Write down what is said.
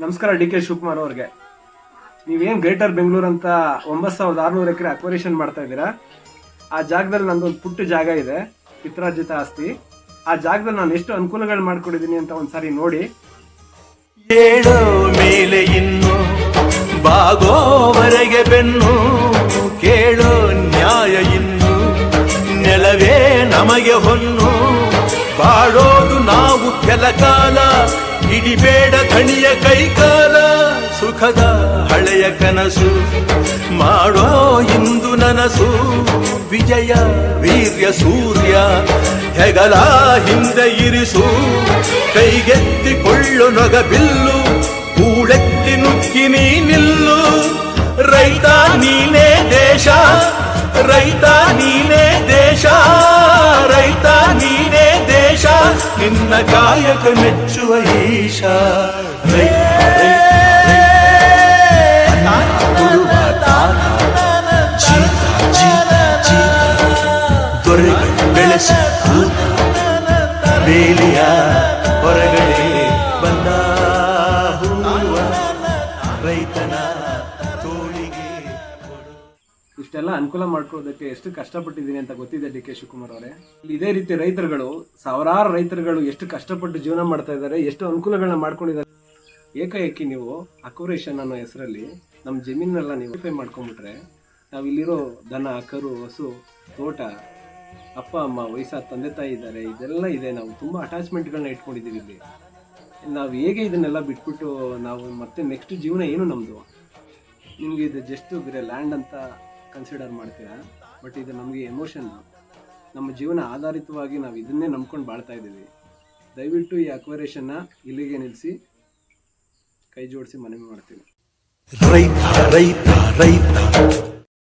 ನಮಸ್ಕಾರ D K Shivakumar ಅವ್ರಿಗೆ. ನೀವೇನು ಗ್ರೇಟರ್ ಬೆಂಗಳೂರು ಅಂತ 9600 ಎಕರೆ ಅಕ್ವರೇಷನ್ ಮಾಡ್ತಾ ಇದ್ದೀರಾ. ಆ ಜಾಗದಲ್ಲಿ ನಂದೊಂದು ಪುಟ್ಟ ಜಾಗ ಇದೆ, ಪಿತ್ರಾರ್ಜಿತ ಆಸ್ತಿ. ಆ ಜಾಗದಲ್ಲಿ ನಾನು ಎಷ್ಟು ಅನುಕೂಲಗಳು ಮಾಡ್ಕೊಡಿದ್ದೀನಿ ಅಂತ ಒಂದ್ಸಾರಿ ನೋಡಿ. ಏಳೋ ಮೇಲೆ ಇನ್ನು ಬಾಗೋವರೆಗೆ ಬೆನ್ನು ಕೇಳೋ ನ್ಯಾಯ ಇನ್ನು ನೆಲವೇ ನಮಗೆ ಹೊನ್ನು ಬಾಳೋದು ನಾವು ಕೆಲ ಕಾಲ ಹಿಡಿಬೇಡ ಕಣಿಯ ಕೈಕಾಲ ಸುಖದ ಹಳೆಯ ಕನಸು ಮಾಡೋ ಇಂದು ನನಸು ವಿಜಯ ವೀರ್ಯ ಸೂರ್ಯ ಹೆಗಲ ಹಿಂದೆ ಇರಿಸು ಕೈಗೆತ್ತಿಕೊಳ್ಳು ನೊಗ ಬಿಲ್ಲು ಕೂಡೆತ್ತಿ ನುಗ್ಗಿ ನೀ ನಿಲ್ಲು ರೈತ ನೀನೇ ದೇಶ ರೈತ ನೀನೇ ದೇಶ ರೈತ ನೀನೇ ದೇಶ ನಿನ್ನ ಕಾಯಕ ಮೆಚ್ಚುವ ಈಶ ದೊರೆಗಳು ಬೆಳೆಸಿ ಬೇಲಿಯ ಹೊರಗಡೆ ಬಂದ ಹೂವ ರೈತನ ತೋಳಿಗೆ. ಇಷ್ಟೆಲ್ಲ ಅನುಕೂಲ ಮಾಡ್ಕೊಳ್ಳೋದಕ್ಕೆ ಎಷ್ಟು ಕಷ್ಟಪಟ್ಟಿದ್ದೀನಿ ಅಂತ ಗೊತ್ತಿದೆ ಡಿ ಕೆ ಶಿವಕುಮಾರ್ ಅವರೇ. ಇದೇ ರೀತಿ ರೈತರುಗಳು, ಸಾವಿರಾರು ರೈತರುಗಳು ಎಷ್ಟು ಕಷ್ಟಪಟ್ಟು ಜೀವನ ಮಾಡ್ತಾ ಇದ್ದಾರೆ, ಎಷ್ಟು ಅನುಕೂಲಗಳನ್ನ ಮಾಡ್ಕೊಂಡಿದ್ದಾರೆ. ಏಕಾಏಕಿ ನೀವು ಅಕ್ವರೇಷನ್ ಅನ್ನೋ ಹೆಸರಲ್ಲಿ ನಮ್ಮ ಜಮೀನೆಲ್ಲ ನೀವು ವೆರಿಫೈ ಮಾಡ್ಕೊಂಡ್ಬಿಟ್ರೆ ನಾವು ಇಲ್ಲಿರೋ ದನ, ಕರು, ಹಸು, ತೋಟ, ಅಪ್ಪ ಅಮ್ಮ, ವಯಸ್ಸಾದ ತಂದೆ ತಾಯಿ ಇದ್ದಾರೆ, ಇದೆಲ್ಲ ಇದೆ. ನಾವು ತುಂಬ ಅಟ್ಯಾಚ್ಮೆಂಟ್ಗಳನ್ನ ಇಟ್ಕೊಂಡಿದ್ದೀವಿ ಇಲ್ಲಿ. ನಾವು ಹೇಗೆ ಇದನ್ನೆಲ್ಲ ಬಿಟ್ಬಿಟ್ಟು ನಾವು ಮತ್ತೆ ನೆಕ್ಸ್ಟ್ ಜೀವನ ಏನು ನಮ್ಮದು? ನಿಮಗೆ ಇದು ಜಸ್ಟ್ ಬೇರೆ ಲ್ಯಾಂಡ್ ಅಂತ ಕನ್ಸಿಡರ್ ಮಾಡ್ತೀರಾ, ಬಟ್ ಇದು ನಮಗೆ ಎಮೋಷನ್. ನಮ್ಮ ಜೀವನ ಆಧಾರಿತವಾಗಿ ನಾವು ಇದನ್ನೇ ನಂಬ್ಕೊಂಡು ಬಾಳ್ತಾ ಇದ್ದೀವಿ. ದಯವಿಟ್ಟು ಈ ಅಕ್ವರೇಷನ್ನ ಇಲ್ಲಿಗೆ ನಿಲ್ಲಿಸಿ, ಕೈ ಜೋಡಿಸಿ ಮನವಿ ಮಾಡ್ತೀನಿ. ರೈತ ರೈತ ರೈತ